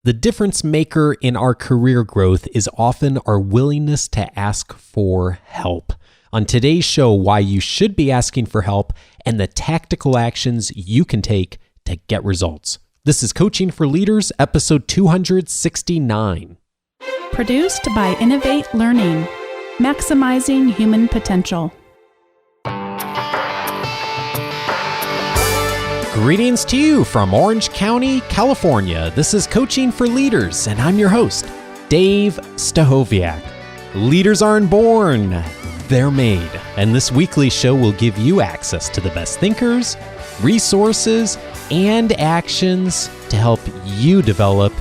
The difference maker in our career growth is often our willingness to ask for help. On today's show, why you should be asking for help and the tactical actions you can take to get results. This is Coaching for Leaders, episode 269. Produced by Innovate Learning, maximizing human potential. Greetings to you from Orange County, California. This is Coaching for Leaders, and I'm your host, Dave Stachowiak. Leaders aren't born, they're made. And this weekly show will give you access to the best thinkers, resources, and actions to help you develop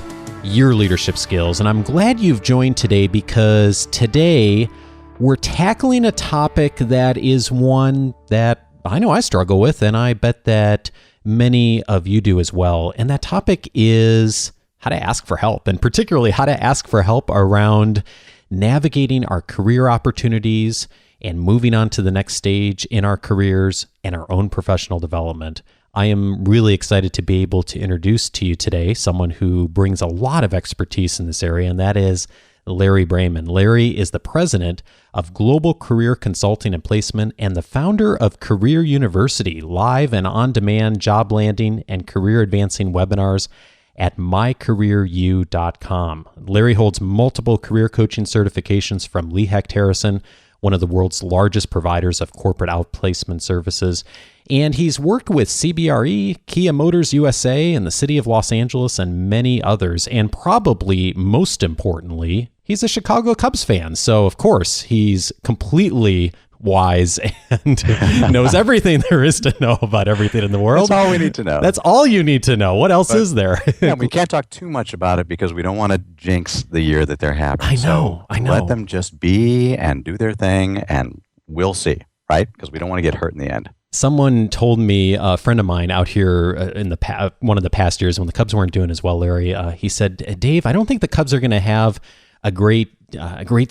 your leadership skills. And I'm glad you've joined today because today we're tackling a topic that is one that I know I struggle with, and I bet that many of you do as well. And that topic is how to ask for help, and particularly how to ask for help around navigating our career opportunities and moving on to the next stage in our careers and our own professional development. I am really excited to be able to introduce to you today someone who brings a lot of expertise in this area, and that is Larry Braman. Larry is the president of Global Career Consulting and Placement and the founder of Career University, live and on-demand job landing and career advancing webinars at mycareeru.com. Larry holds multiple career coaching certifications from Lee Hecht Harrison, one of the world's largest providers of corporate outplacement services. And he's worked with CBRE, Kia Motors USA, and the city of Los Angeles, and many others. And probably most importantly, he's a Chicago Cubs fan. So, of course, he's completely wise and knows everything there is to know about everything in the world. That's all we need to know. That's all you need to know. What else is there? Yeah, we can't talk too much about it because we don't want to jinx the year that they're having. I know. Let them just be and do their thing, and we'll see, right? Because we don't want to get hurt in the end. Someone told me, a friend of mine out here in the one of the past years when the Cubs weren't doing as well, Larry, he said, Dave, I don't think the Cubs are going to have a great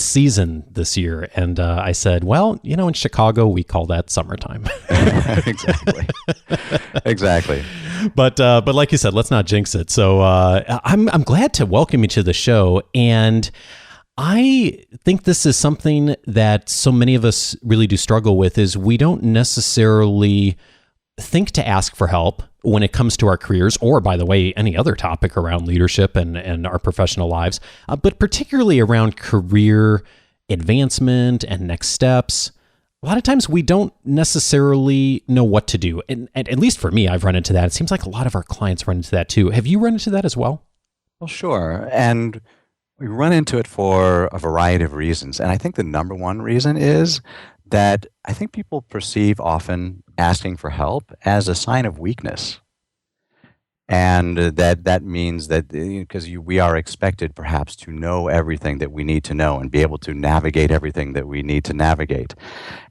season this year. And I said, well, you know, in Chicago, we call that summertime. Exactly. But like you said, let's not jinx it. So I'm glad to welcome you to the show. And I think this is something that so many of us really do struggle with, is we don't necessarily think to ask for help when it comes to our careers, or, by the way, any other topic around leadership and our professional lives, but particularly around career advancement and next steps. A lot of times we don't necessarily know what to do. And at least for me, I've run into that. It seems like a lot of our clients run into that too. Have you run into that as well? Well, sure. And we run into it for a variety of reasons. And I think the number one reason is that I think people perceive often asking for help as a sign of weakness. And that means that because we are expected perhaps to know everything that we need to know and be able to navigate everything that we need to navigate.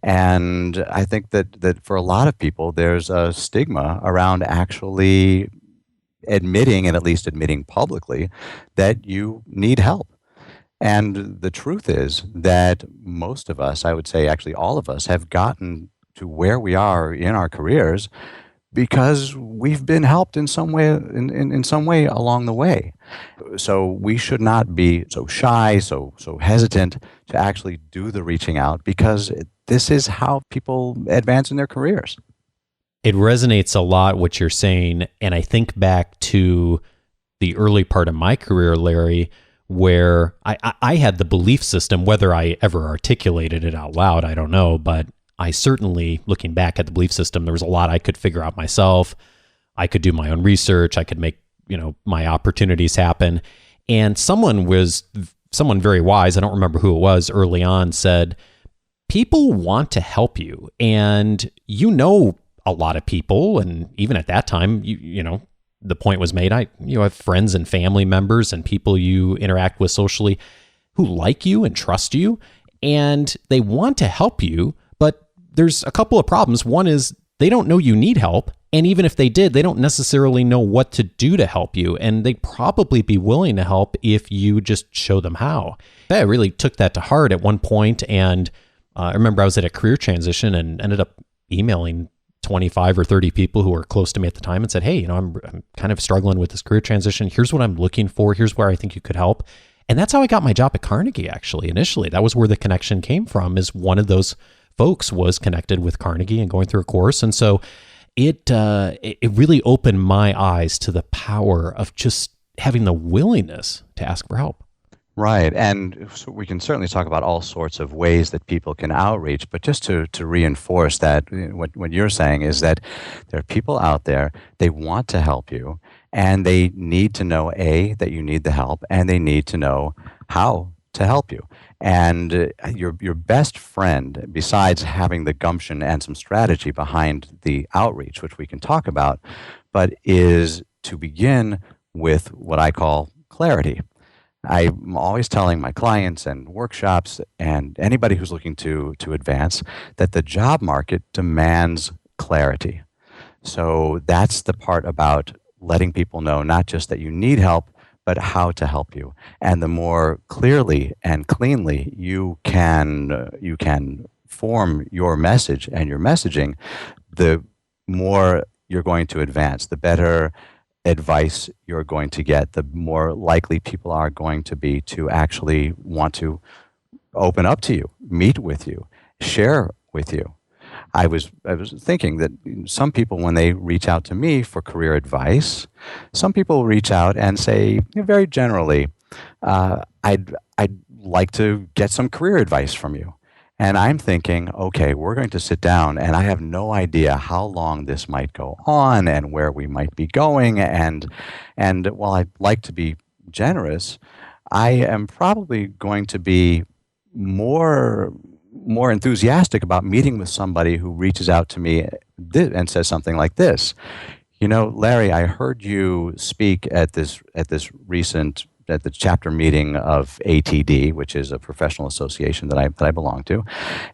And I think that for a lot of people, there's a stigma around actually admitting, and at least admitting publicly, that you need help. And the truth is that most of us, I would say actually all of us, have gotten to where we are in our careers because we've been helped in some way, in some way along the way. So we should not be so shy, so hesitant to actually do the reaching out, because this is how people advance in their careers. It resonates a lot what you're saying, and I think back to the early part of my career, Larry, where I had the belief system, whether I ever articulated it out loud, I don't know, but I certainly, looking back at the belief system, there was a lot I could figure out myself. I could do my own research. I could make, my opportunities happen. And someone very wise, I don't remember who it was, early on said, people want to help you, and a lot of people, and even at that time, the point was made, you have friends and family members and people you interact with socially who like you and trust you, and they want to help you, but there's a couple of problems. One is they don't know you need help, and even if they did, they don't necessarily know what to do to help you, and they'd probably be willing to help if you just show them how. I really took that to heart at one point, and I remember I was at a career transition and ended up emailing 25 or 30 people who were close to me at the time and said, hey, I'm kind of struggling with this career transition. Here's what I'm looking for. Here's where I think you could help. And that's how I got my job at Carnegie, actually. Initially, that was where the connection came from, is one of those folks was connected with Carnegie and going through a course. And so it really opened my eyes to the power of just having the willingness to ask for help. Right. And so we can certainly talk about all sorts of ways that people can outreach, but just to reinforce that, what you're saying is that there are people out there, they want to help you, and they need to know, A, that you need the help, and they need to know how to help you. And your best friend, besides having the gumption and some strategy behind the outreach, which we can talk about, but is to begin with what I call clarity. I'm always telling my clients and workshops and anybody who's looking to advance that the job market demands clarity. So that's the part about letting people know not just that you need help, but how to help you. And the more clearly and cleanly you can form your message and your messaging, the more you're going to advance, the better advice you're going to get, the more likely people are going to be to actually want to open up to you, meet with you, share with you. I was thinking that some people, when they reach out to me for career advice, some people reach out and say, very generally, I'd like to get some career advice from you. And I'm thinking, okay, we're going to sit down, and I have no idea how long this might go on and where we might be going. And while I'd like to be generous, I am probably going to be more enthusiastic about meeting with somebody who reaches out to me and says something like this. Larry, I heard you speak at the chapter meeting of ATD, which is a professional association that I belong to,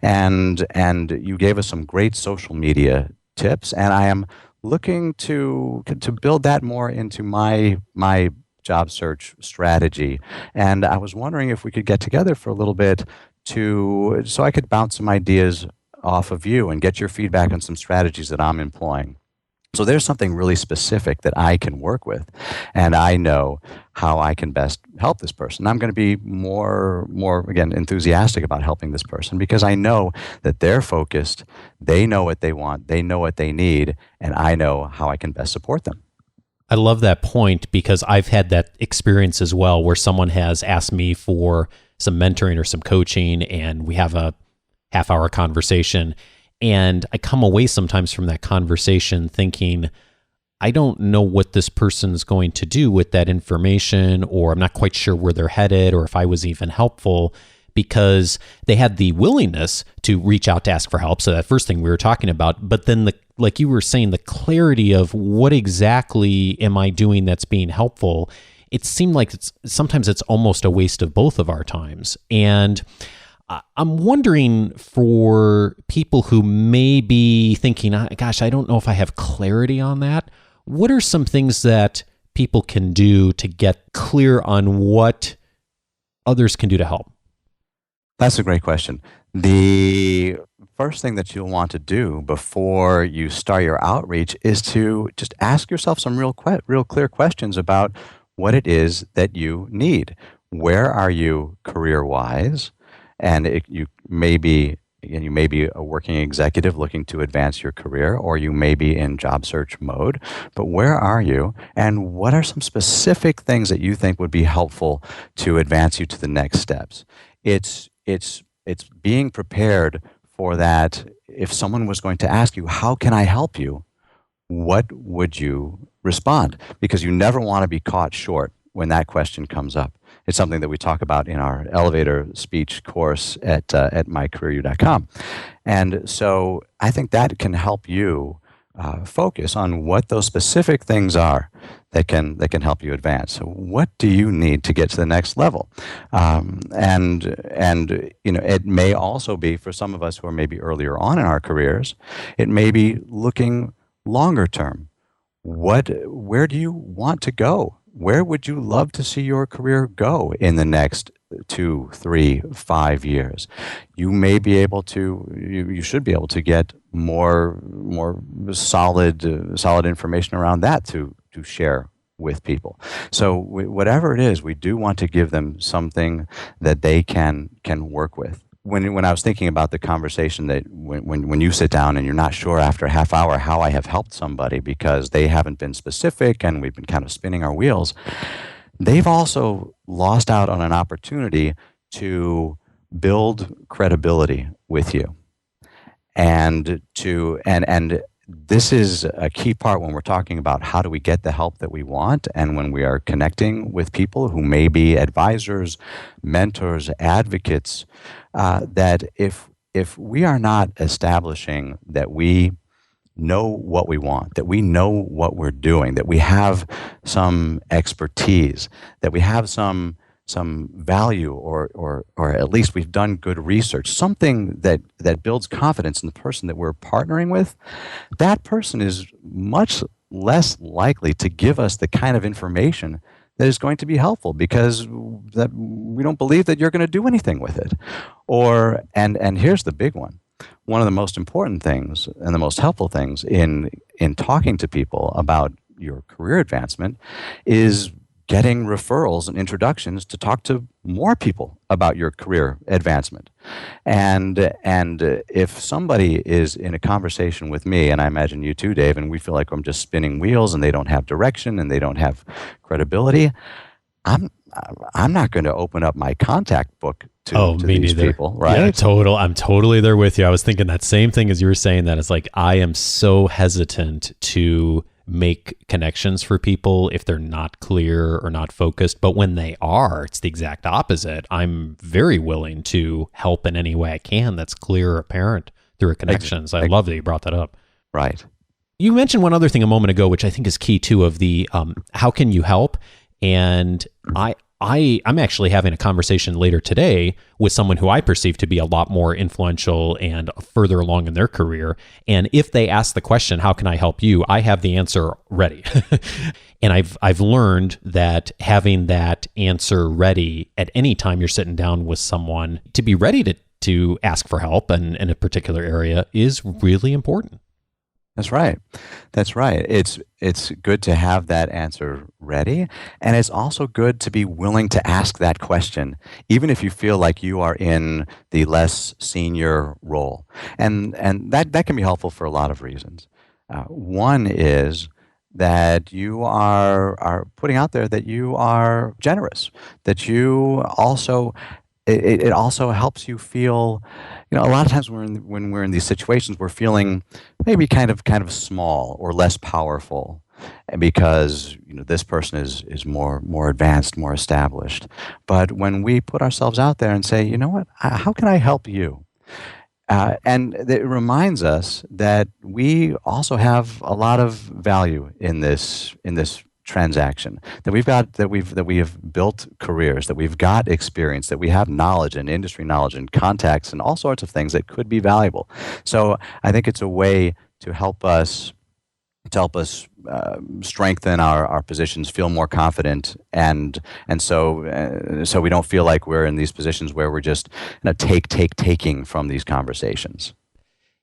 and you gave us some great social media tips, and I am looking to build that more into my job search strategy. And I was wondering if we could get together for a little bit so I could bounce some ideas off of you and get your feedback on some strategies that I'm employing. So there's something really specific that I can work with, and I know how I can best help this person. I'm going to be more again, enthusiastic about helping this person because I know that they're focused, they know what they want, they know what they need, and I know how I can best support them. I love that point because I've had that experience as well, where someone has asked me for some mentoring or some coaching, and we have a half-hour conversation. And I come away sometimes from that conversation thinking, I don't know what this person's going to do with that information, or I'm not quite sure where they're headed, or if I was even helpful, because they had the willingness to reach out to ask for help. So that first thing we were talking about, but then like you were saying, the clarity of what exactly am I doing that's being helpful, it seemed like sometimes it's almost a waste of both of our times. And I'm wondering, for people who may be thinking, gosh, I don't know if I have clarity on that, what are some things that people can do to get clear on what others can do to help? That's a great question. The first thing that you'll want to do before you start your outreach is to just ask yourself some real clear questions about what it is that you need. Where are you career-wise? And you may be a working executive looking to advance your career, or you may be in job search mode. But where are you, and what are some specific things that you think would be helpful to advance you to the next steps? It's being prepared for that. If someone was going to ask you, how can I help you? What would you respond? Because you never want to be caught short when that question comes up. It's something that we talk about in our elevator speech course at mycareeru.com. And so I think that can help you focus on what those specific things are that can help you advance. So what do you need to get to the next level? And it may also be, for some of us who are maybe earlier on in our careers, it may be looking longer term. Where do you want to go? Where would you love to see your career go in the next 2, 3, 5 years. You may be able to, you should be able to get more solid information around that to share with people. So whatever it is, we do want to give them something that they can work with. When I was thinking about the conversation that when you sit down and you're not sure after a half hour how I have helped somebody because they haven't been specific and we've been kind of spinning our wheels, they've also lost out on an opportunity to build credibility with you. And this is a key part when we're talking about how do we get the help that we want, and when we are connecting with people who may be advisors, mentors, advocates, that if we are not establishing that we know what we want, that we know what we're doing, that we have some expertise, that we have some value, or at least we've done good research, something that builds confidence in the person that we're partnering with, that person is much less likely to give us the kind of information that is going to be helpful because that we don't believe that you're going to do anything with it. And here's the big one. One of the most important things and the most helpful things in talking to people about your career advancement is getting referrals and introductions to talk to more people about your career advancement. And if somebody is in a conversation with me, and I imagine you too, Dave, and we feel like I'm just spinning wheels and they don't have direction and they don't have credibility, I'm not going to open up my contact book to me these neither. people, right? Yeah, I'm totally there with you. I was thinking that same thing as you were saying that. It's like I am so hesitant to make connections for people if they're not clear or not focused. But when they are, it's the exact opposite. I'm very willing to help in any way I can that's clear or apparent through a connection. So I love that you brought that up. Right. You mentioned one other thing a moment ago, which I think is key too, of the how can you help? And I'm actually having a conversation later today with someone who I perceive to be a lot more influential and further along in their career. And if they ask the question, how can I help you? I have the answer ready. And I've learned that having that answer ready at any time you're sitting down with someone to be ready to ask for help in a particular area is really important. That's right. That's right. It's good to have that answer ready, and it's also good to be willing to ask that question, even if you feel like you are in the less senior role. And that can be helpful for a lot of reasons. One is that you are putting out there that you are generous, that you also it also helps you feel, a lot of times when we're in these situations, we're feeling maybe kind of small or less powerful because this person is more advanced, more established. But when we put ourselves out there and say, you know what, how can I help you? And it reminds us that we also have a lot of value in this transaction, that we have built careers, that we've got experience, that we have knowledge and industry knowledge and contacts and all sorts of things that could be valuable. So I think it's a way to help us strengthen our positions, feel more confident, and so we don't feel like we're in these positions where we're just taking from these conversations.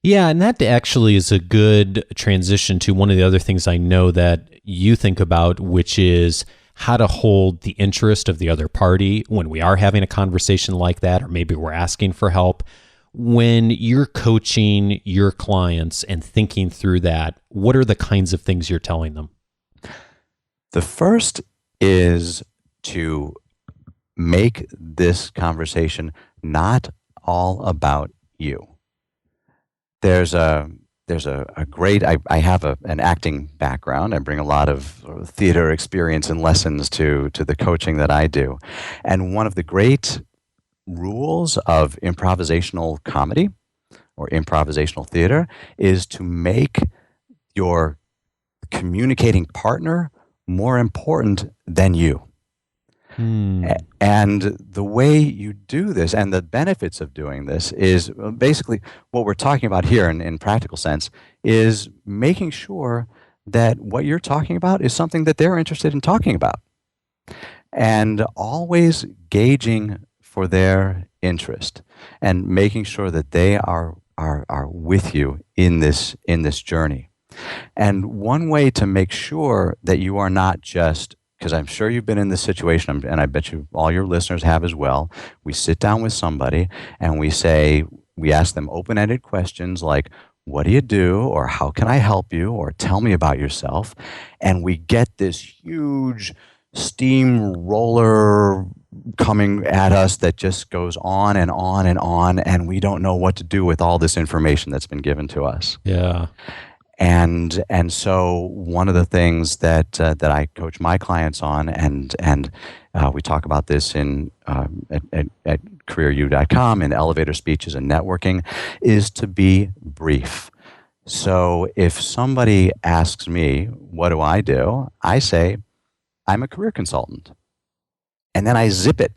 Yeah, and that actually is a good transition to one of the other things I know that you think about, which is how to hold the interest of the other party when we are having a conversation like that, or maybe we're asking for help. When you're coaching your clients and thinking through that, what are the kinds of things you're telling them? The first is to make this conversation not all about you. There's a great, I have an acting background. I bring a lot of theater experience and lessons to the coaching that I do. And one of the great rules of improvisational comedy or improvisational theater is to make your communicating partner more important than you. And the way you do this and the benefits of doing this is basically what we're talking about here in practical sense is making sure that what you're talking about is something that they're interested in talking about. And always gauging for their interest and making sure that they are with you in this journey. And one way to make sure that you are not just, because I'm sure you've been in this situation, and I bet you all your listeners have as well. We sit down with somebody and we ask them open-ended questions like, what do you do? Or how can I help you? Or tell me about yourself. And we get this huge steamroller coming at us that just goes on and on and on, and we don't know what to do with all this information that's been given to us. Yeah. And so one of the things that I coach my clients on, and we talk about this at careeru.com in elevator speeches and networking, is to be brief. So if somebody asks me, what do? I say, I'm a career consultant. And then I zip it.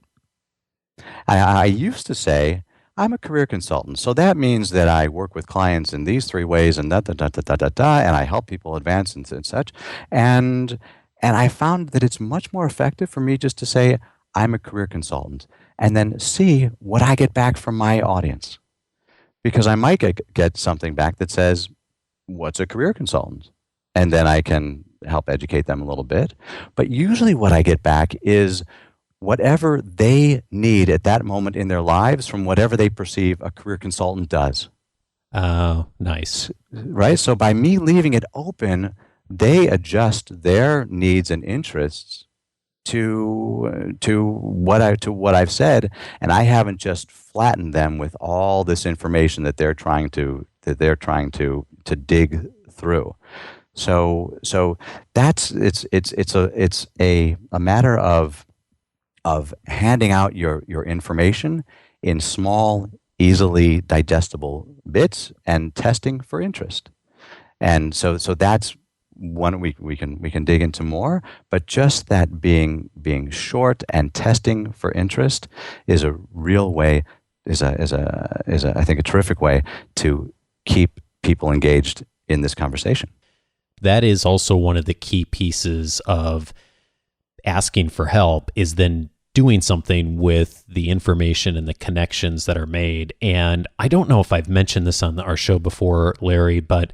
I used to say, I'm a career consultant. So that means that I work with clients in these 3 ways and and I help people advance and such. And I found that it's much more effective for me just to say, I'm a career consultant, and then see what I get back from my audience. Because I might get something back that says, what's a career consultant? And then I can help educate them a little bit. But usually what I get back is whatever they need at that moment in their lives from whatever they perceive a career consultant does. Oh, nice. Right? So by me leaving it open, they adjust their needs and interests to what I've said, and I haven't just flattened them with all this information that they're trying to dig through. So that's it's a matter of handing out your information in small, easily digestible bits and testing for interest. And so that's one we can dig into more, but just that being short and testing for interest is a real way, is I think a terrific way to keep people engaged in this conversation. That is also one of the key pieces of asking for help, is then doing something with the information and the connections that are made. And I don't know if I've mentioned this on our show before, Larry, but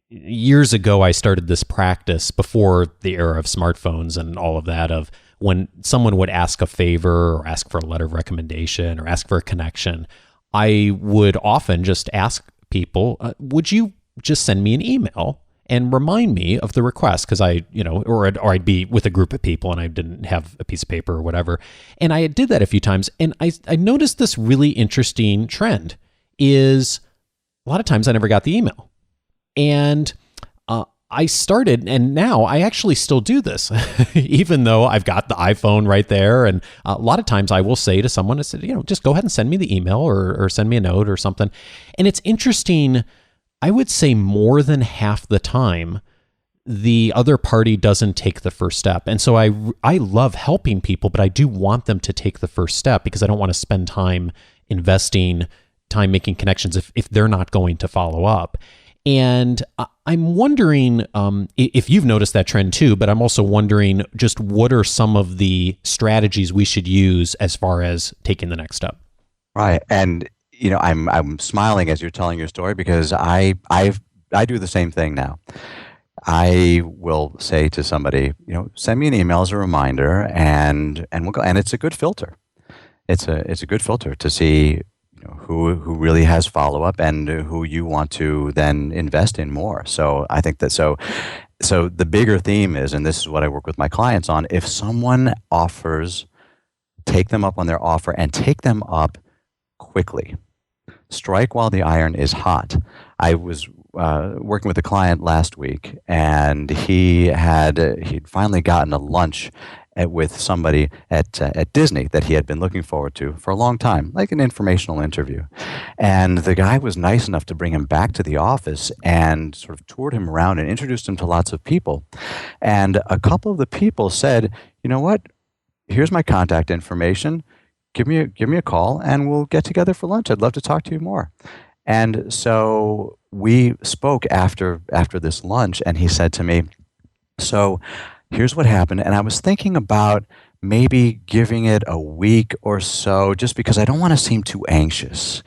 years ago, I started this practice before the era of smartphones and all of that, of when someone would ask a favor or ask for a letter of recommendation or ask for a connection, I would often just ask people, would you just send me an email and remind me of the request? Because or I'd be with a group of people and I didn't have a piece of paper or whatever. And I did that a few times. And I noticed this really interesting trend is a lot of times I never got the email. And I started, and now I actually still do this, even though I've got the iPhone right there. And a lot of times I will say to someone, I said, just go ahead and send me the email or send me a note or something. And it's interesting, I would say more than half the time, the other party doesn't take the first step. And so I love helping people, but I do want them to take the first step because I don't want to spend time investing time making connections if they're not going to follow up. And I'm wondering if you've noticed that trend too, but I'm also wondering just what are some of the strategies we should use as far as taking the next step? Right. And, I'm smiling as you're telling your story because I do the same thing now. I will say to somebody, send me an email as a reminder and we'll go. And it's a good filter. It's a good filter to see who really has follow-up and who you want to then invest in more. So I think that so the bigger theme is, and this is what I work with my clients on, if someone offers, take them up on their offer and take them up quickly. Strike while the iron is hot. I was working with a client last week, and he'd finally gotten a lunch with somebody at Disney that he had been looking forward to for a long time, like an informational interview. And the guy was nice enough to bring him back to the office and sort of toured him around and introduced him to lots of people. And a couple of the people said, you know what, here's my contact information. Give me a call and we'll get together for lunch. I'd love to talk to you more. And so we spoke after this lunch, and he said to me, so here's what happened. And I was thinking about maybe giving it a week or so, just because I don't want to seem too anxious.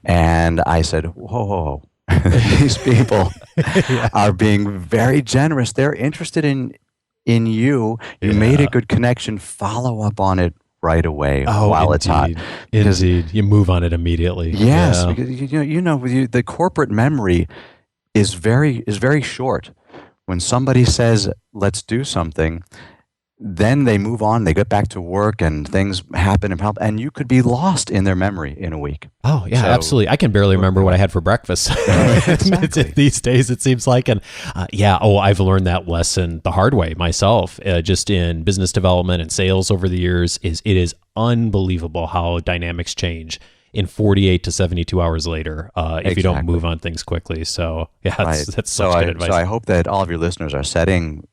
And I said, whoa, whoa, whoa. These people Yeah. are being very generous. They're interested in you. You made a Yeah. good connection. Follow up on it right away Oh, while it's hot. indeed. Because Indeed. You move on it immediately. yes, Yeah. because the corporate memory is very short. When somebody says, "Let's do something," then they move on, they get back to work, and things happen and you could be lost in their memory in a week. Oh, yeah, So, absolutely. I can barely remember what I had for breakfast Exactly. these days, it seems like. And I've learned that lesson the hard way myself, just in business development and sales over the years. It is unbelievable how dynamics change in 48 to 72 hours later if you don't Exactly. move on things quickly. So, yeah, Right. that's So such good advice. I hope that all of your listeners are setting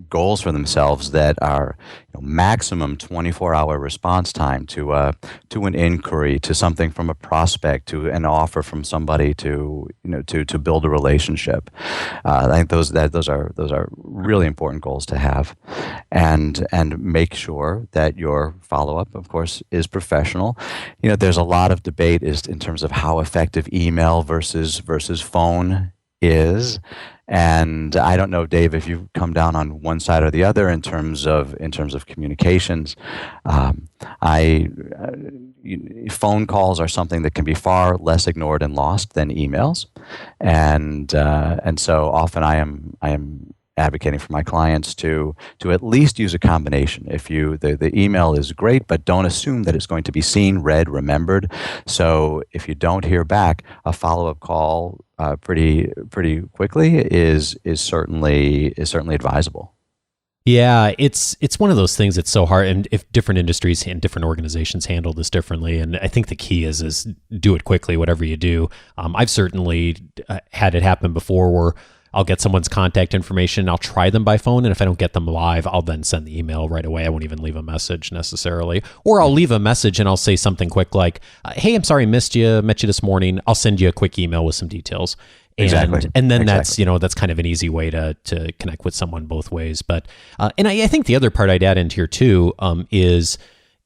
goals for themselves that are maximum 24-hour response time to an inquiry, to something from a prospect, to an offer from somebody, to build a relationship. I think those are really important goals to have, and make sure that your follow up, of course, is professional. There's a lot of debate is in terms of how effective email versus phone is. And I don't know, Dave, if you've come down on one side or the other in terms of communications. I phone calls are something that can be far less ignored and lost than emails, and so often I am advocating for my clients to at least use a combination. If the email is great, but don't assume that it's going to be seen, read, remembered. So if you don't hear back, a follow-up call pretty quickly is certainly advisable. Yeah, it's one of those things that's so hard, and if different industries and different organizations handle this differently, and I think the key is do it quickly, whatever you do. I've certainly had it happen before where I'll get someone's contact information, I'll try them by phone, and if I don't get them live, I'll then send the email right away. I won't even leave a message necessarily. Or I'll leave a message and I'll say something quick like, hey, I'm sorry, met you this morning. I'll send you a quick email with some details. Exactly. And then Exactly. that's kind of an easy way to connect with someone both ways. But and I think the other part I'd add into here too is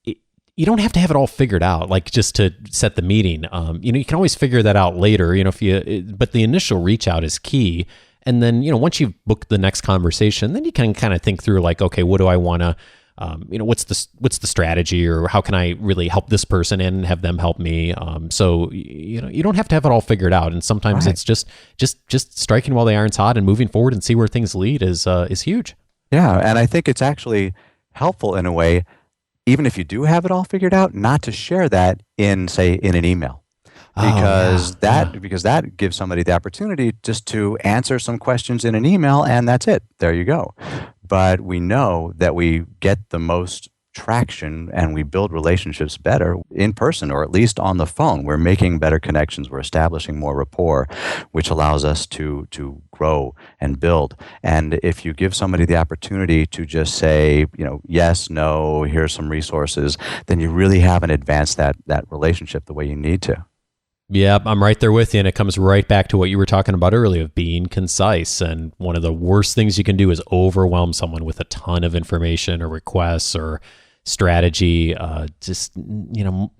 you don't have to have it all figured out, like just to set the meeting. You can always figure that out later. But the initial reach out is key. And then once you've booked the next conversation, then you can kind of think through like, okay, what do I want to what's the strategy, or how can I really help this person and have them help me? So you don't have to have it all figured out, and sometimes Right. it's just striking while the iron's hot and moving forward and see where things lead is huge. Yeah, and I think it's actually helpful in a way, even if you do have it all figured out, not to share that in an email. Because that gives somebody the opportunity just to answer some questions in an email, and that's it. There you go. But we know that we get the most traction and we build relationships better in person, or at least on the phone. We're making better connections. We're establishing more rapport, which allows us to grow and build. And if you give somebody the opportunity to just say, yes, no, here's some resources, then you really haven't advanced that relationship the way you need to. Yeah, I'm right there with you, and it comes right back to what you were talking about earlier of being concise. And one of the worst things you can do is overwhelm someone with a ton of information or requests or strategy.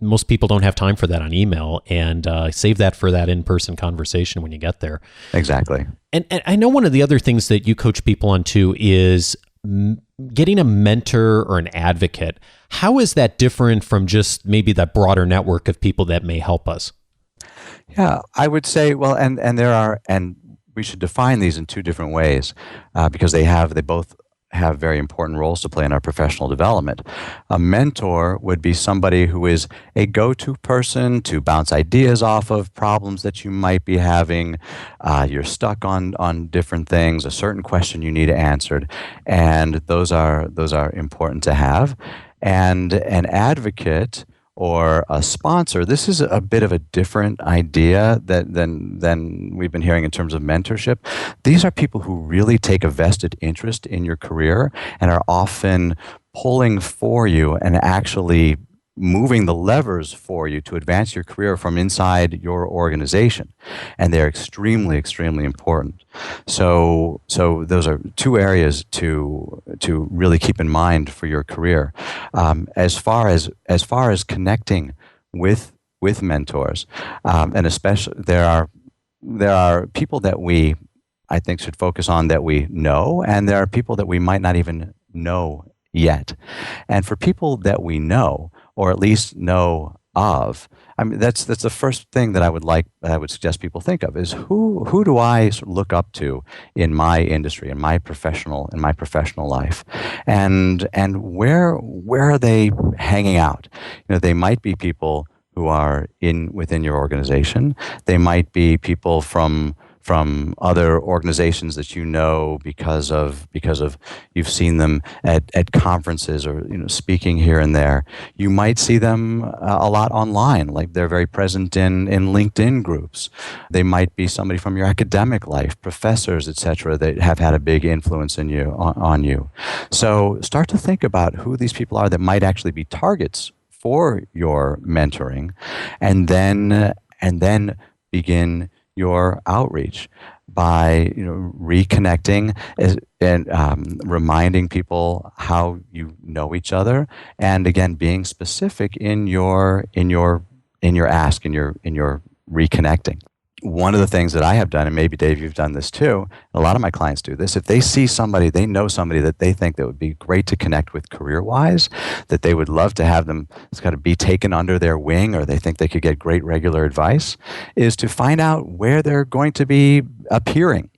Most people don't have time for that on email, and save that for that in-person conversation when you get there. Exactly. And I know one of the other things that you coach people on too is getting a mentor or an advocate. How is that different from just maybe that broader network of people that may help us? Yeah, I would say, well, and we should define these in two different ways, because they both have very important roles to play in our professional development. A mentor would be somebody who is a go-to person to bounce ideas off of, problems that you might be having. You're stuck on different things, a certain question you need answered, and those are important to have. And an advocate or a sponsor, this is a bit of a different idea than we've been hearing in terms of mentorship. These are people who really take a vested interest in your career and are often pulling for you and actually moving the levers for you to advance your career from inside your organization, and they're extremely, extremely important. So those are two areas to really keep in mind for your career. As far as connecting with mentors, and especially there are people that we, I think, should focus on that we know, and there are people that we might not even know yet. And for people that we know, or at least know of, I mean, that's the first thing that I would suggest people think of is who do I sort of look up to in my industry, in my professional life, and where are they hanging out? They might be people who are within your organization. They might be people from other organizations that you know because of you've seen them at conferences or speaking here and there. You might see them a lot online, like they're very present in LinkedIn groups. They might be somebody from your academic life, professors, etc., that have had a big influence on you. So start to think about who these people are that might actually be targets for your mentoring, and then begin your outreach by reconnecting and reminding people how you know each other, and again being specific in your ask, in your reconnecting. One of the things that I have done, and maybe Dave, you've done this too, a lot of my clients do this, if they see somebody, they know somebody that they think that would be great to connect with career-wise, that they would love to have them, it's got to be taken under their wing, or they think they could get great regular advice, is to find out where they're going to be appearing.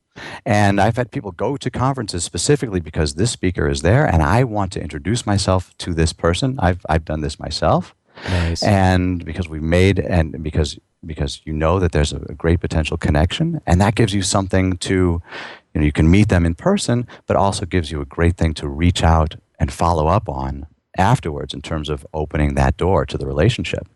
And I've had people go to conferences specifically because this speaker is there, and I want to introduce myself to this person. I've done this myself. Nice. And because because you know that there's a great potential connection, and that gives you something to, you can meet them in person, but also gives you a great thing to reach out and follow up on afterwards in terms of opening that door to the relationship.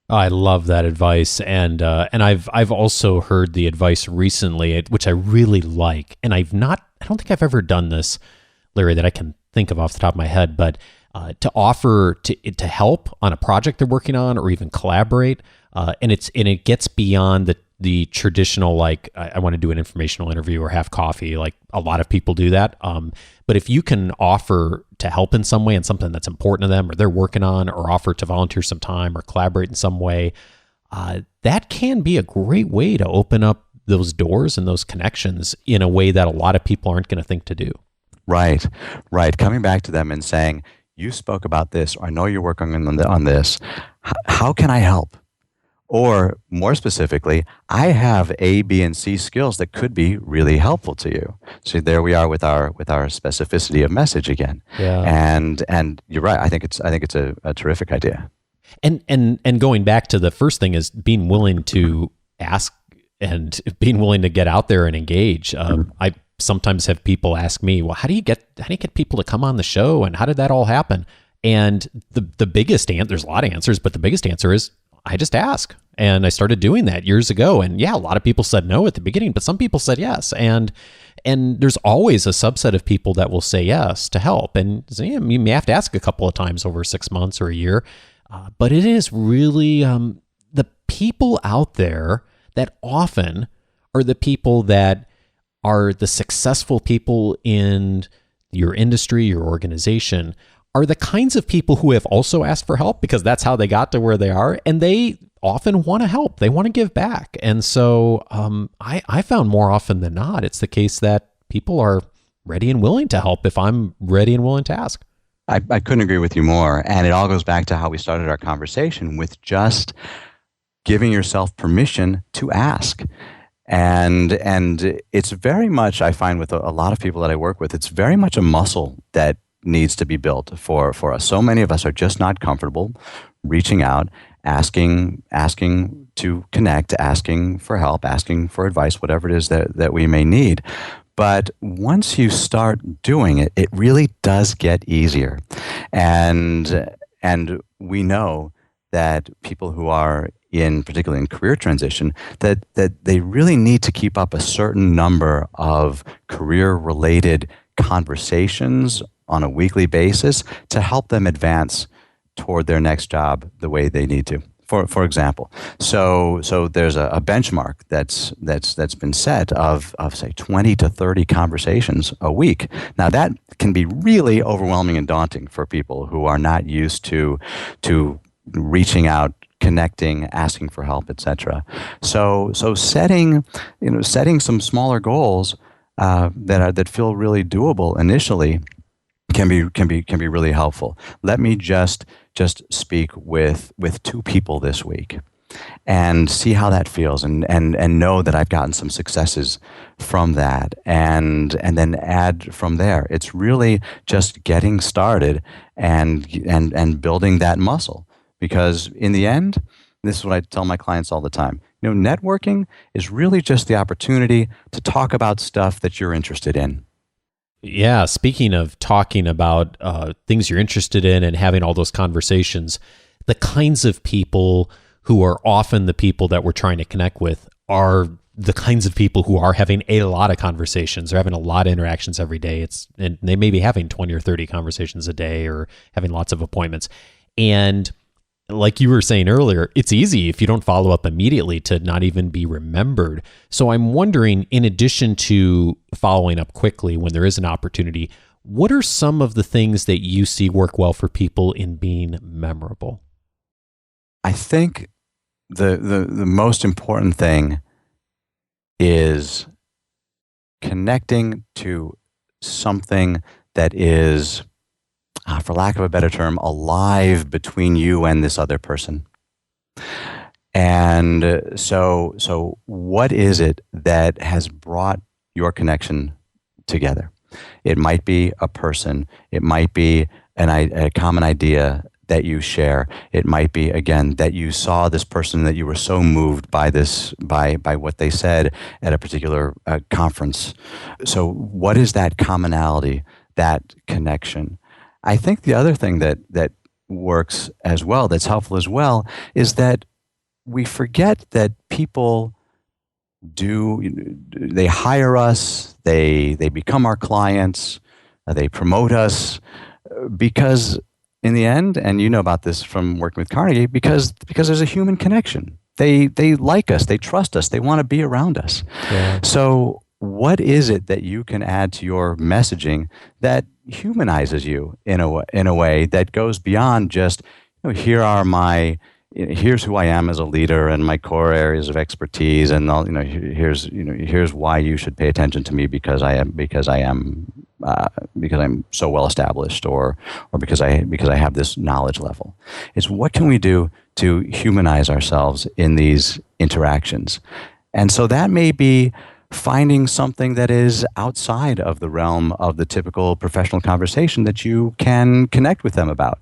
I love that advice, and I've also heard the advice recently, which I really like, and I don't think I've ever done this, Larry, that I can think of off the top of my head, but to offer to help on a project they're working on, or even collaborate, and it gets beyond the traditional, like, I want to do an informational interview or have coffee, like a lot of people do that. But if you can offer to help in some way in something that's important to them or they're working on, or offer to volunteer some time or collaborate in some way, that can be a great way to open up those doors and those connections in a way that a lot of people aren't going to think to do. Right. Coming back to them and saying, you spoke about this, or I know you're working on this. How can I help? Or more specifically, I have A, B, and C skills that could be really helpful to you. So there we are with our specificity of message again. Yeah. And you're right. I think it's a terrific idea. And going back to the first thing is being willing to ask and being willing to get out there and engage. I sometimes have people ask me, well, how do you get people to come on the show, and how did that all happen? And the biggest answer, there's a lot of answers, but the biggest answer is I just ask. And I started doing that years ago. And yeah, a lot of people said no at the beginning, but some people said yes. And there's always a subset of people that will say yes to help. And you may have to ask a couple of times over 6 months or a year. But it is really the people out there that often are the people that are the successful people in your industry, your organization, are the kinds of people who have also asked for help because that's how they got to where they are. And they often want to help. They want to give back. And so I found more often than not, it's the case that people are ready and willing to help if I'm ready and willing to ask. I couldn't agree with you more. And it all goes back to how we started our conversation with just giving yourself permission to ask. And it's very much, I find with a lot of people that I work with, it's very much a muscle that needs to be built for us. So many of us are just not comfortable reaching out, asking to connect, asking for help, asking for advice, whatever it is that we may need. But once you start doing it, it really does get easier. And we know that people who are particularly in career transition, that they really need to keep up a certain number of career-related conversations on a weekly basis to help them advance toward their next job the way they need to. For example, so there's a benchmark that's been set of say 20 to 30 conversations a week. Now that can be really overwhelming and daunting for people who are not used to reaching out, connecting, asking for help, etc. So setting some smaller goals that feel really doable initially can be really helpful. Let me just speak with 2 people this week and see how that feels, and know that I've gotten some successes from that, and then add from there. It's really just getting started and building that muscle, because in the end, this is what I tell my clients all the time. Networking is really just the opportunity to talk about stuff that you're interested in. Yeah, speaking of talking about things you're interested in and having all those conversations, the kinds of people who are often the people that we're trying to connect with are the kinds of people who are having a lot of conversations. They're having a lot of interactions every day. And they may be having 20 or 30 conversations a day or having lots of appointments. And like you were saying earlier, it's easy if you don't follow up immediately to not even be remembered. So I'm wondering, in addition to following up quickly when there is an opportunity, what are some of the things that you see work well for people in being memorable? I think the most important thing is connecting to something that is, for lack of a better term, alive between you and this other person. And so what is it that has brought your connection together? It might be a person. It might be a common idea that you share. It might be, again, that you saw this person, that you were so moved by what they said at a particular conference. So what is that commonality, that connection? I think the other thing that works as well, that's helpful as well, is that we forget that people they hire us, they become our clients, they promote us, because in the end, and you know about this from working with Carnegie, because there's a human connection. They like us, they trust us, they want to be around us. Yeah. So what is it that you can add to your messaging that humanizes you in a way that goes beyond just, here's who I am as a leader and my core areas of expertise, and here's why you should pay attention to me because I'm so well established, or because I have this knowledge level. It's what can we do to humanize ourselves in these interactions, and so that may be finding something that is outside of the realm of the typical professional conversation that you can connect with them about.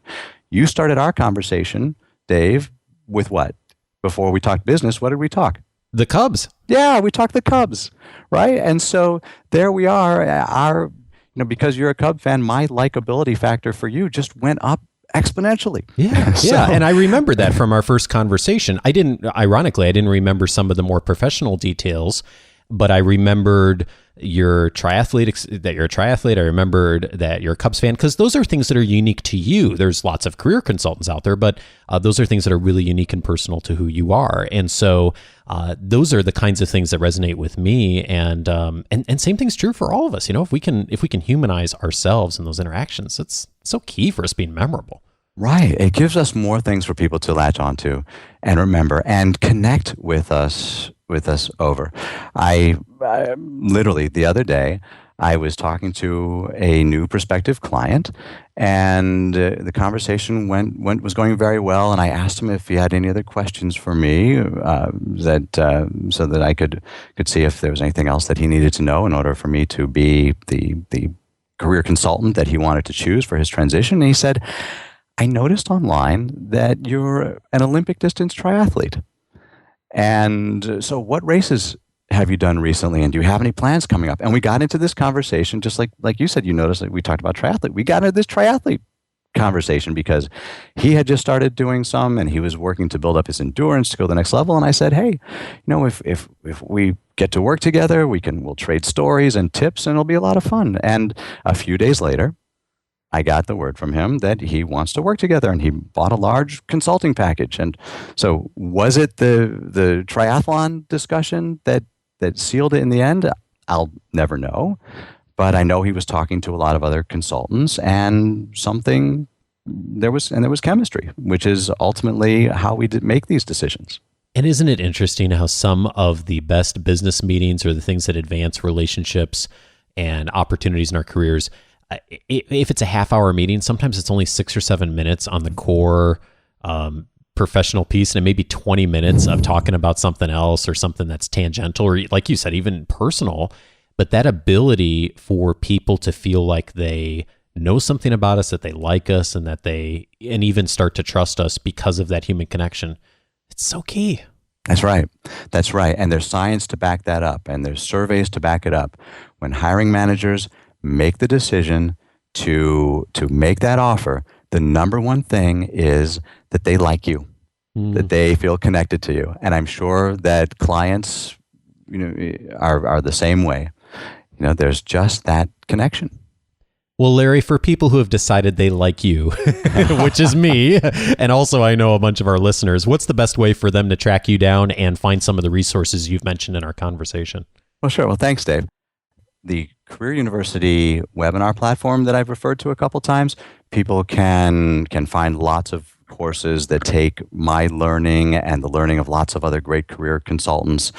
You started our conversation, Dave, with what? Before we talked business, what did we talk? The Cubs. Yeah, we talked the Cubs, right? And so there we are. Because you're a Cub fan, my likability factor for you just went up exponentially. Yeah, yeah. And I remember that from our first conversation. Ironically, I didn't remember some of the more professional details, but I remembered that you're a triathlete. I remembered that you're a Cubs fan, because those are things that are unique to you. There's lots of career consultants out there, but those are things that are really unique and personal to who you are. And so those are the kinds of things that resonate with me. And same thing's true for all of us. If we can humanize ourselves in those interactions, it's so key for us being memorable. Right. It gives us more things for people to latch onto and remember and connect with us over. I literally the other day, I was talking to a new prospective client, and the conversation was going very well. And I asked him if he had any other questions for me, so that I could see if there was anything else that he needed to know in order for me to be the career consultant that he wanted to choose for his transition. And he said, I noticed online that you're an Olympic distance triathlete. And so what races have you done recently? And do you have any plans coming up? And we got into this conversation, just like you said, you noticed that we talked about triathlete. We got into this triathlete conversation because he had just started doing some, and he was working to build up his endurance to go to the next level. And I said, hey, if we get to work together, we'll trade stories and tips, and it'll be a lot of fun. And a few days later, I got the word from him that he wants to work together, and he bought a large consulting package. And so, was it the triathlon discussion that sealed it in the end? I'll never know, but I know he was talking to a lot of other consultants, and there was chemistry, which is ultimately how we did make these decisions. And isn't it interesting how some of the best business meetings or the things that advance relationships and opportunities in our careers, if it's a half-hour meeting, sometimes it's only 6 or 7 minutes on the core professional piece, and it may be 20 minutes of talking about something else or something that's tangential, or like you said, even personal. But that ability for people to feel like they know something about us, that they like us, and and even start to trust us because of that human connection, it's so key. That's right. And there's science to back that up, and there's surveys to back it up. When hiring managers make the decision to make that offer, the number one thing is that they like you, that they feel connected to you. And I'm sure that clients, are the same way. There's just that connection. Well, Larry, for people who have decided they like you, which is me, and also I know a bunch of our listeners, what's the best way for them to track you down and find some of the resources you've mentioned in our conversation? Well, sure. Well, thanks, Dave. The Career University webinar platform that I've referred to a couple times, people can find lots of courses that take my learning and the learning of lots of other great career consultants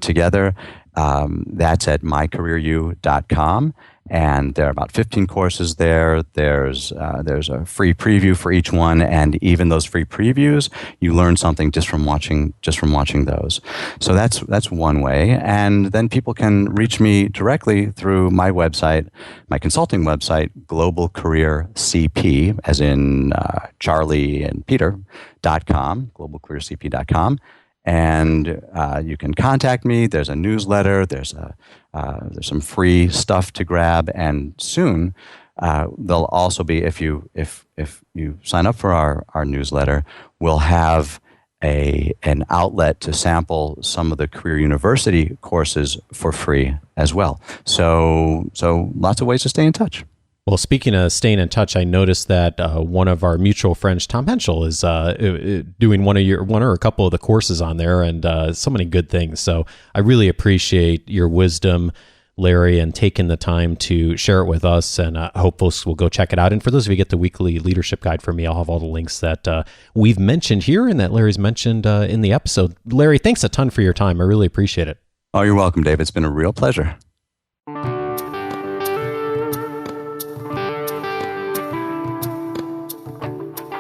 together. That's at mycareeru.com. And there are about 15 courses there. There's a free preview for each one, and even those free previews, you learn something just from watching those. So that's one way. And then people can reach me directly through my website, my consulting website, Global Career CP, as in Charlie and Peter.com, globalcareercp.com. And you can contact me. There's a newsletter. There's some free stuff to grab, and soon there'll also be, if you sign up for our newsletter, we'll have an outlet to sample some of the Career University courses for free as well. So lots of ways to stay in touch. Well, speaking of staying in touch, I noticed that one of our mutual friends, Tom Henschel, is doing one or a couple of the courses on there, and so many good things. So I really appreciate your wisdom, Larry, and taking the time to share it with us, and I hope folks will go check it out. And for those of you who get the weekly leadership guide from me, I'll have all the links that we've mentioned here and that Larry's mentioned in the episode. Larry, thanks a ton for your time. I really appreciate it. Oh, you're welcome, Dave. It's been a real pleasure.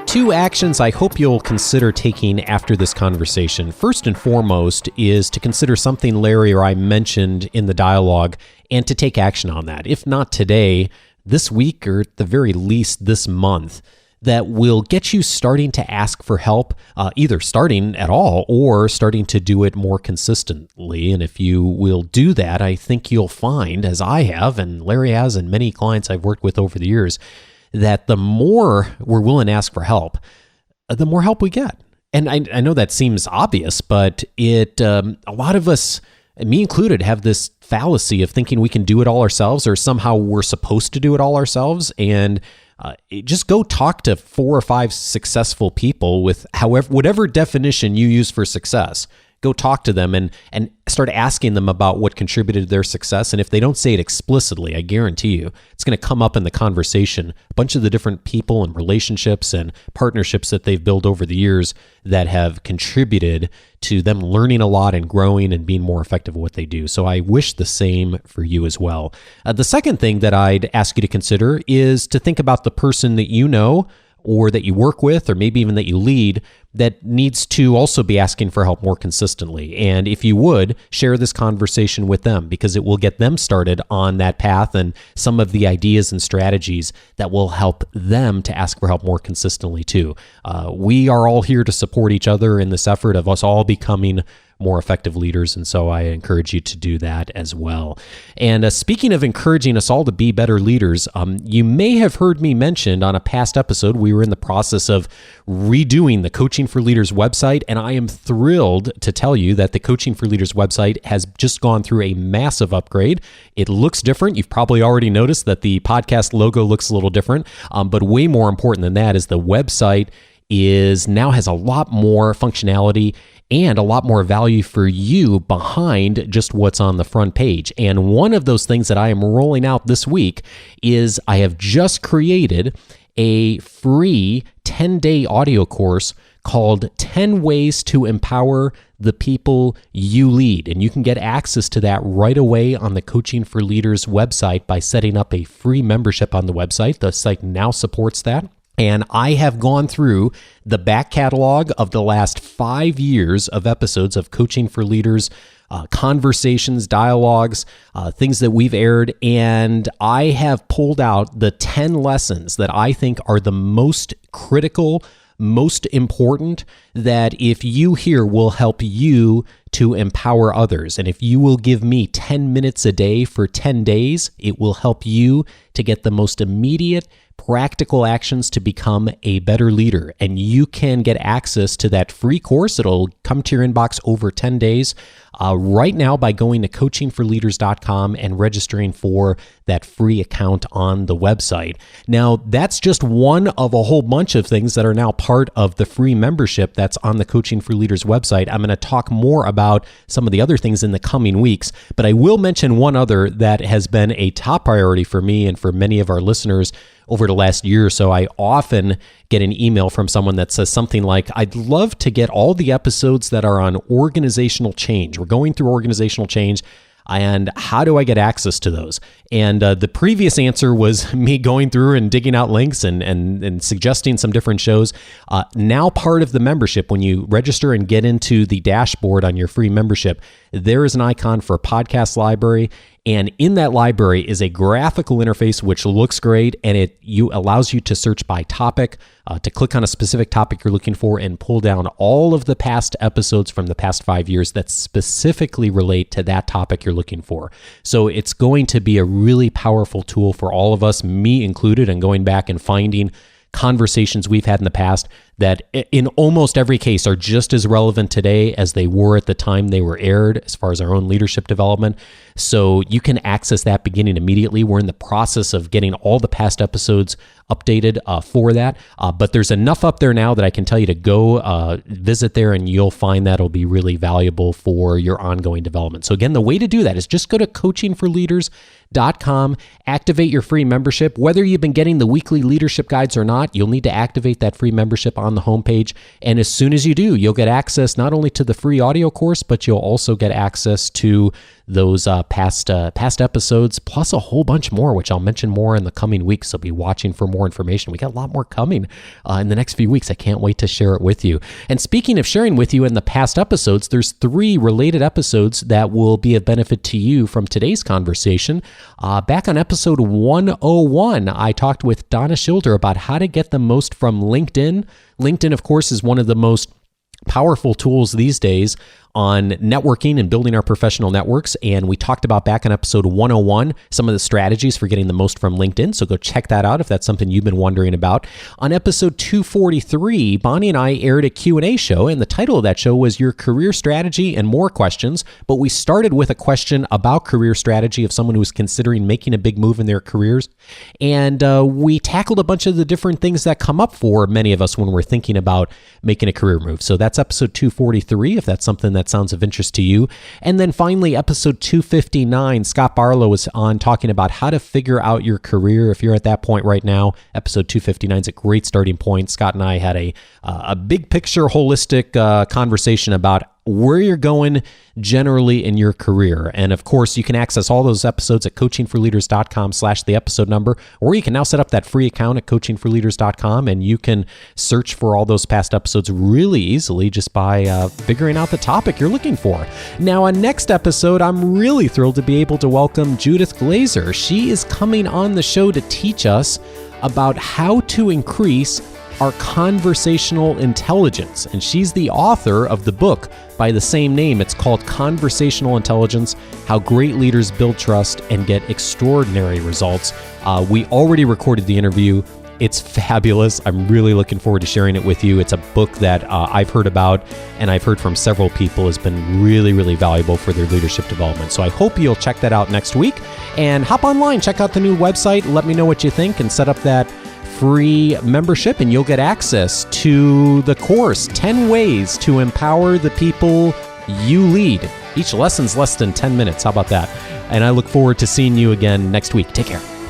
Two actions I hope you'll consider taking after this conversation. First and foremost is to consider something Larry or I mentioned in the dialogue and to take action on that. If not today, this week, or at the very least this month, that will get you starting to ask for help, either starting at all or starting to do it more consistently. And if you will do that, I think you'll find, as I have and Larry has and many clients I've worked with over the years, that the more we're willing to ask for help, the more help we get. And I know that seems obvious, but a lot of us, me included, have this fallacy of thinking we can do it all ourselves, or somehow we're supposed to do it all ourselves. And just go talk to 4 or 5 successful people with whatever definition you use for success. Go talk to them and start asking them about what contributed to their success. And if they don't say it explicitly, I guarantee you, it's going to come up in the conversation. A bunch of the different people and relationships and partnerships that they've built over the years that have contributed to them learning a lot and growing and being more effective at what they do. So I wish the same for you as well. The second thing that I'd ask you to consider is to think about the person that you know or that you work with, or maybe even that you lead, that needs to also be asking for help more consistently. And if you would, share this conversation with them, because it will get them started on that path and some of the ideas and strategies that will help them to ask for help more consistently too. We are all here to support each other in this effort of us all becoming more effective leaders. And so I encourage you to do that as well. And speaking of encouraging us all to be better leaders, you may have heard me mention on a past episode, we were in the process of redoing the Coaching for Leaders website. And I am thrilled to tell you that the Coaching for Leaders website has just gone through a massive upgrade. It looks different. You've probably already noticed that the podcast logo looks a little different. But way more important than that is the website now has a lot more functionality and a lot more value for you behind just what's on the front page. And one of those things that I am rolling out this week is I have just created a free 10-day audio course called 10 Ways to Empower the People You Lead. And you can get access to that right away on the Coaching for Leaders website by setting up a free membership on the website. The site now supports that. And I have gone through the back catalog of the last 5 years of episodes of Coaching for Leaders, conversations, dialogues, things that we've aired. And I have pulled out the 10 lessons that I think are the most critical, most important, that if you hear will help you to empower others. And if you will give me 10 minutes a day for 10 days, it will help you to get the most immediate, practical actions to become a better leader. And you can get access to that free course. It'll come to your inbox over 10 days right now by going to coachingforleaders.com and registering for that free account on the website. Now, that's just one of a whole bunch of things that are now part of the free membership that's on the Coaching for Leaders website. I'm going to talk more about some of the other things in the coming weeks, but I will mention one other that has been a top priority for me and for many of our listeners over the last year or so. I often get an email from someone that says something like, I'd love to get all the episodes that are on organizational change. We're going through organizational change, and how do I get access to those? And the previous answer was me going through and digging out links and suggesting some different shows. Now part of the membership, when you register and get into the dashboard on your free membership, there is an icon for podcast library. And in that library is a graphical interface which looks great, and it allows you to search by topic, to click on a specific topic you're looking for and pull down all of the past episodes from the past 5 years that specifically relate to that topic you're looking for. So it's going to be a really powerful tool for all of us, me included, and going back and finding conversations we've had in the past that in almost every case are just as relevant today as they were at the time they were aired as far as our own leadership development. So you can access that beginning immediately. We're in the process of getting all the past episodes updated for that. But there's enough up there now that I can tell you to go visit there, and you'll find that'll be really valuable for your ongoing development. So again, the way to do that is just go to coachingforleaders.com, activate your free membership. Whether you've been getting the weekly leadership guides or not, you'll need to activate that free membership on the homepage. And as soon as you do, you'll get access not only to the free audio course, but you'll also get access to those past episodes, plus a whole bunch more, which I'll mention more in the coming weeks. So be watching for more information. We got a lot more coming in the next few weeks. I can't wait to share it with you. And speaking of sharing with you in the past episodes, there's 3 related episodes that will be of benefit to you from today's conversation. Back on episode 101, I talked with Donna Schilder about how to get the most from LinkedIn. LinkedIn, of course, is one of the most powerful tools these days on networking and building our professional networks. And we talked about back on episode 101, some of the strategies for getting the most from LinkedIn. So go check that out if that's something you've been wondering about. On episode 243, Bonnie and I aired a Q&A show, and the title of that show was Your Career Strategy and More Questions. But we started with a question about career strategy of someone who was considering making a big move in their careers. And we tackled a bunch of the different things that come up for many of us when we're thinking about making a career move. So that's episode 243, if that's something that sounds of interest to you. And then finally, episode 259, Scott Barlow was on talking about how to figure out your career. If you're at that point right now, episode 259 is a great starting point. Scott and I had a big picture, holistic conversation about where you're going generally in your career. And of course, you can access all those episodes at coachingforleaders.com/the episode number, or you can now set up that free account at coachingforleaders.com, and you can search for all those past episodes really easily just by figuring out the topic you're looking for. Now, on next episode, I'm really thrilled to be able to welcome Judith Glazer. She is coming on the show to teach us about how to increase are conversational intelligence. And she's the author of the book by the same name. It's called Conversational Intelligence: How Great Leaders Build Trust and Get Extraordinary Results. We already recorded the interview. It's fabulous. I'm really looking forward to sharing it with you. It's a book that I've heard about, and I've heard from several people has been really, really valuable for their leadership development. So I hope you'll check that out next week. And hop online, check out the new website, let me know what you think, and set up that free membership, and you'll get access to the course, 10 Ways to Empower the People You Lead. Each lesson's less than 10 minutes. How about that? And I look forward to seeing you again next week. Take care.